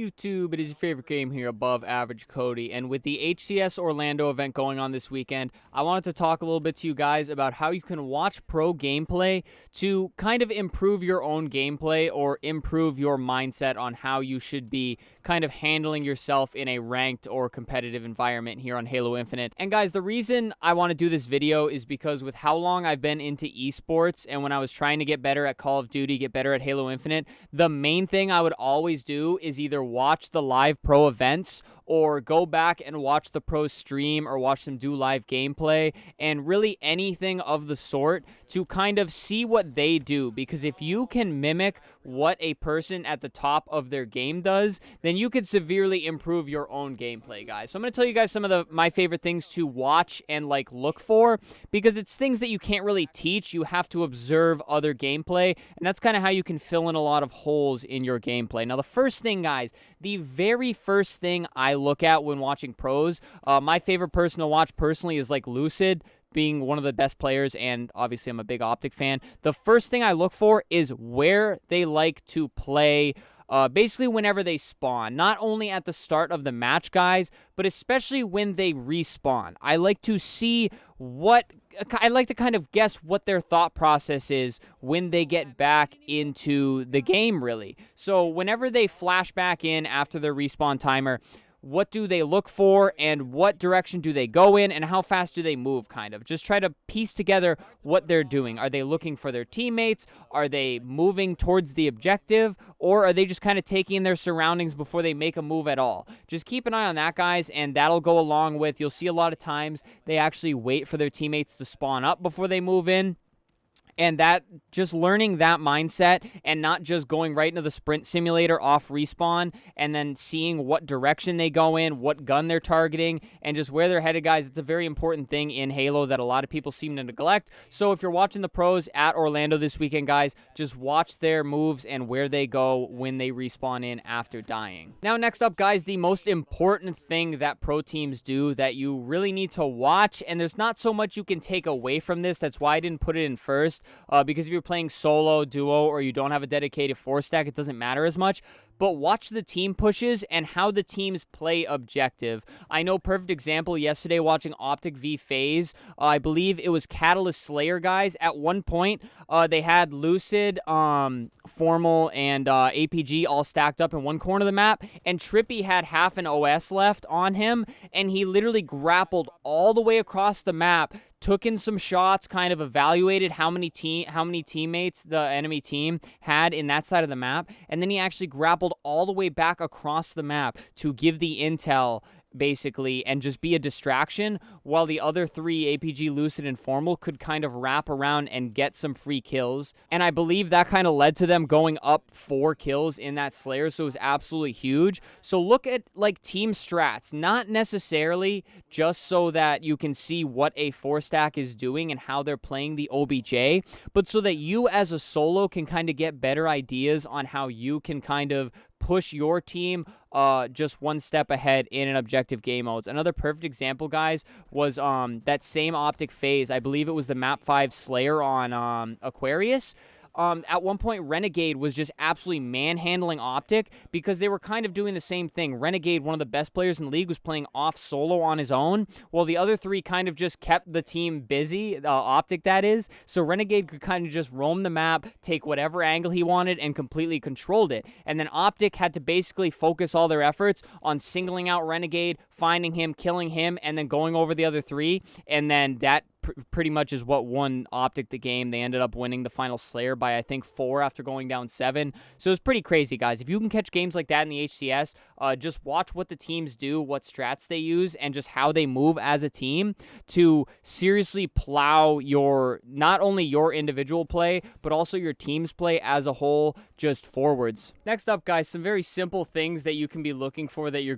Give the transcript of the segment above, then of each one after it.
YouTube? It is your favorite game here, Above Average Cody. And with the HCS Orlando event going on this weekend, I wanted to talk a little bit to you guys about how you can watch pro gameplay to kind of improve your own gameplay or improve your mindset on how you should be kind of handling yourself in a ranked or competitive environment here on Halo Infinite. And guys, the reason I want to do this video is because with how long I've been into esports and when I was trying to get better at Call of Duty, get better at Halo Infinite, the main thing I would always do is either watch the live pro events or go back and watch the pros stream or watch them do live gameplay and really anything of the sort to kind of see what they do. Because if you can mimic what a person at the top of their game does, then you could severely improve your own gameplay, guys. So I'm going to tell you guys some of my favorite things to watch and look for, because it's things that you can't really teach. You have to observe other gameplay, and that's kind of how you can fill in a lot of holes in your gameplay. Now, the first thing, guys, the very first thing I look at when watching pros, my favorite person to watch personally is Lucid, being one of the best players, and obviously I'm a big Optic fan. The first thing I look for is where they like to play, basically whenever they spawn. Not only at the start of the match, guys, but especially when they respawn. I like to see I like to kind of guess what their thought process is when they get back into the game, really. So whenever they flash back in after their respawn timer, what do they look for, and what direction do they go in, and how fast do they move, kind of. Just try to piece together what they're doing. Are they looking for their teammates? Are they moving towards the objective? Or are they just kind of taking in their surroundings before they make a move at all? Just keep an eye on that, guys, and that'll go along with, you'll see a lot of times they actually wait for their teammates to spawn up before they move in. And that, just learning that mindset and not just going right into the sprint simulator off respawn and then seeing what direction they go in, what gun they're targeting, and just where they're headed, guys, it's a very important thing in Halo that a lot of people seem to neglect. So if you're watching the pros at Orlando this weekend, guys, just watch their moves and where they go when they respawn in after dying. Now, next up, guys, the most important thing that pro teams do that you really need to watch, and there's not so much you can take away from this, that's why I didn't put it in first, because if you're playing solo, duo, or you don't have a dedicated 4-stack, it doesn't matter as much. But watch the team pushes and how the teams play objective. I know, perfect example, yesterday watching Optic v FaZe, I believe it was Catalyst Slayer, guys. At one point, they had Lucid, Formal, and APG all stacked up in one corner of the map, and Trippy had half an OS left on him, and he literally grappled all the way across the map, took in some shots, kind of evaluated how many teammates the enemy team had in that side of the map, and then he actually grappled all the way back across the map to give the intel, basically, and just be a distraction, while the other three, APG, Lucid, and Formal, could kind of wrap around and get some free kills. And I believe that kind of led to them going up 4 kills in that Slayer, so it was absolutely huge. So look at team strats, not necessarily just so that you can see what a 4-stack is doing and how they're playing the OBJ, but so that you as a solo can kind of get better ideas on how you can kind of push your team just one step ahead in an objective game modes. Another perfect example, guys, was that same Optic phase. I believe it was the map 5 Slayer on Aquarius. At one point, Renegade was just absolutely manhandling Optic because they were kind of doing the same thing. Renegade, one of the best players in the league, was playing off solo on his own, while the other three kind of just kept the team busy, Optic that is. So Renegade could kind of just roam the map, take whatever angle he wanted, and completely controlled it. And then Optic had to basically focus all their efforts on singling out Renegade, finding him, killing him, and then going over the other three. And then that pretty much is what won Optic the game. They ended up winning the final Slayer by, I think, 4 after going down 7. So it was pretty crazy, guys. If you can catch games like that in the HCS, just watch what the teams do, what strats they use, and just how they move as a team to seriously plow not only your individual play, but also your team's play as a whole, just forwards. Next up, guys, some very simple things that you can be looking for that you're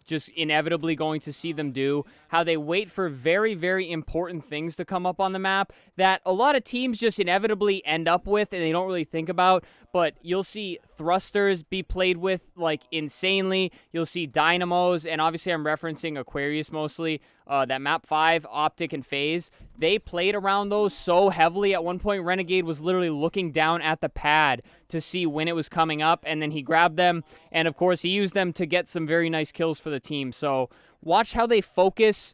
just inevitably going to see them do. How they wait for very, very important things things to come up on the map that a lot of teams just inevitably end up with and they don't really think about. But you'll see thrusters be played with like insanely. You'll see dynamos, and obviously I'm referencing Aquarius mostly. That map 5, Optic and Phase, they played around those so heavily. At one point, Renegade was literally looking down at the pad to see when it was coming up, and then he grabbed them, and of course he used them to get some very nice kills for the team. So watch how they focus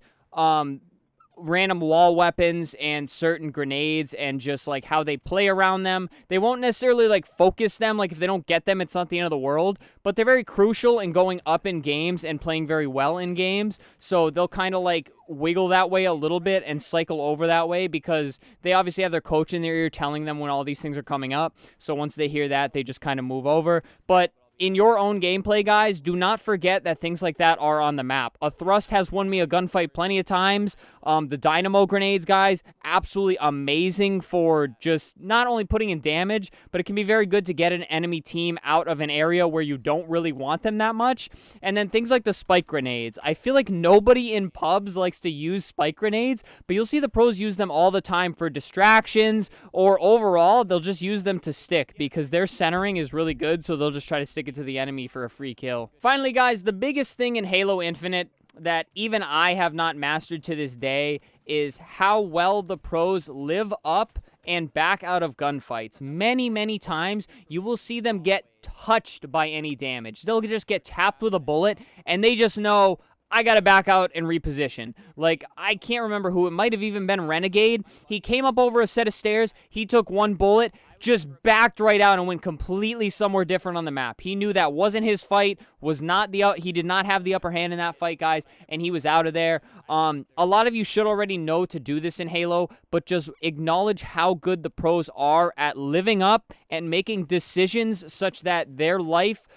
random wall weapons and certain grenades, and just like how they play around them. They won't necessarily like focus them, like if they don't get them it's not the end of the world, but they're very crucial in going up in games and playing very well in games. So they'll kind of like wiggle that way a little bit and cycle over that way, because they obviously have their coach in their ear telling them when all these things are coming up. So once they hear that, they just kind of move over. But in your own gameplay, guys, do not forget that things like that are on the map. A thrust has won me a gunfight plenty of times. The dynamo grenades, guys, absolutely amazing for just not only putting in damage, but it can be very good to get an enemy team out of an area where you don't really want them that much. And then things like the spike grenades. I feel like nobody in pubs likes to use spike grenades, but you'll see the pros use them all the time for distractions, or overall, they'll just use them to stick because their centering is really good, so they'll just try to stick it to the enemy for a free kill. Finally, guys, the biggest thing in Halo Infinite that even I have not mastered to this day is how well the pros live up and back out of gunfights. Many times you will see them get touched by any damage. They'll just get tapped with a bullet and they just know, I gotta back out and reposition. Like, I can't remember who, it might have even been Renegade. He came up over a set of stairs, he took one bullet, just backed right out and went completely somewhere different on the map. He knew that wasn't his fight, he did not have the upper hand in that fight, guys, and he was out of there. A lot of you should already know to do this in Halo, but just acknowledge how good the pros are at living up and making decisions such that their life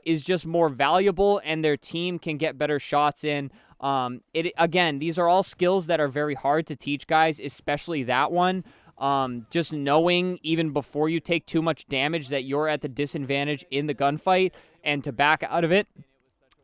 is just more valuable and their team can get better shots in. Again, these are all skills that are very hard to teach, guys, especially that one. Just knowing even before you take too much damage that you're at the disadvantage in the gunfight and to back out of it,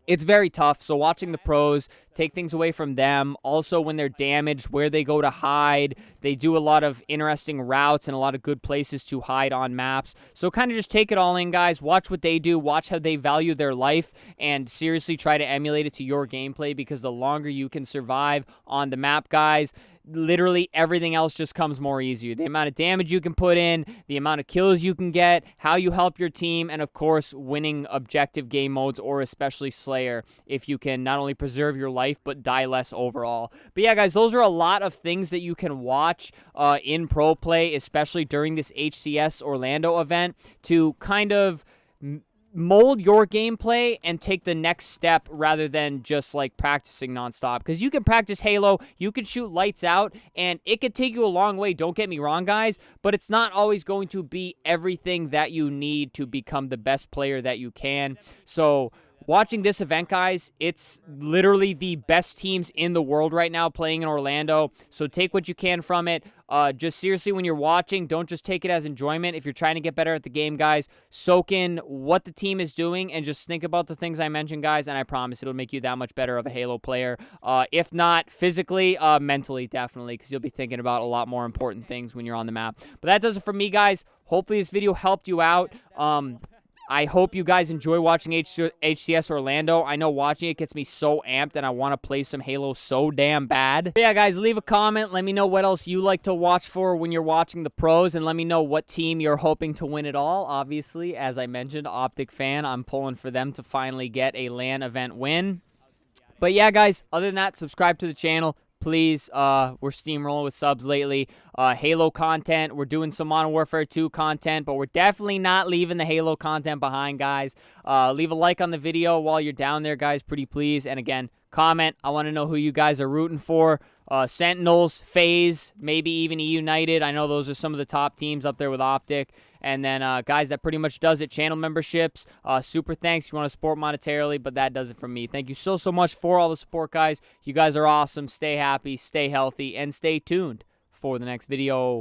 it's very tough. So watching the pros take things away from them. Also, when they're damaged, where they go to hide. They do a lot of interesting routes and a lot of good places to hide on maps. So kind of just take it all in, guys. Watch what they do. Watch how they value their life. And seriously try to emulate it to your gameplay, because the longer you can survive on the map, guys, literally everything else just comes more easier. The amount of damage you can put in, the amount of kills you can get, how you help your team, and of course, winning objective game modes, or especially Slayer, if you can not only preserve your life, but die less overall. But yeah, guys, those are a lot of things that you can watch in pro play, especially during this HCS Orlando event, to kind of mold your gameplay and take the next step rather than just like practicing nonstop. Because you can practice Halo, you can shoot lights out, and it could take you a long way, don't get me wrong, guys, but it's not always going to be everything that you need to become the best player that you can. So watching this event, guys, it's literally the best teams in the world right now playing in Orlando. So take what you can from it. Just seriously, when you're watching, don't just take it as enjoyment. If you're trying to get better at the game, guys, soak in what the team is doing and just think about the things I mentioned, guys, and I promise it'll make you that much better of a Halo player. If not physically, mentally, definitely, because you'll be thinking about a lot more important things when you're on the map. But that does it for me, guys. Hopefully this video helped you out. I hope you guys enjoy watching HCS Orlando. I know watching it gets me so amped and I want to play some Halo so damn bad. But yeah, guys, leave a comment. Let me know what else you like to watch for when you're watching the pros, and let me know what team you're hoping to win it all. Obviously, as I mentioned, Optic fan, I'm pulling for them to finally get a LAN event win. But yeah, guys, other than that, subscribe to the channel. Please, we're steamrolling with subs lately. Halo content, we're doing some Modern Warfare 2 content, but we're definitely not leaving the Halo content behind, guys. Leave a like on the video while you're down there, guys, pretty please. And again, comment. I want to know who you guys are rooting for. Sentinels, FaZe, maybe even United. I know those are some of the top teams up there with Optic. And then, guys, that pretty much does it. Channel memberships, super thanks if you want to support monetarily, but that does it from me. Thank you so much for all the support, guys. You guys are awesome. Stay happy, stay healthy, and stay tuned for the next video.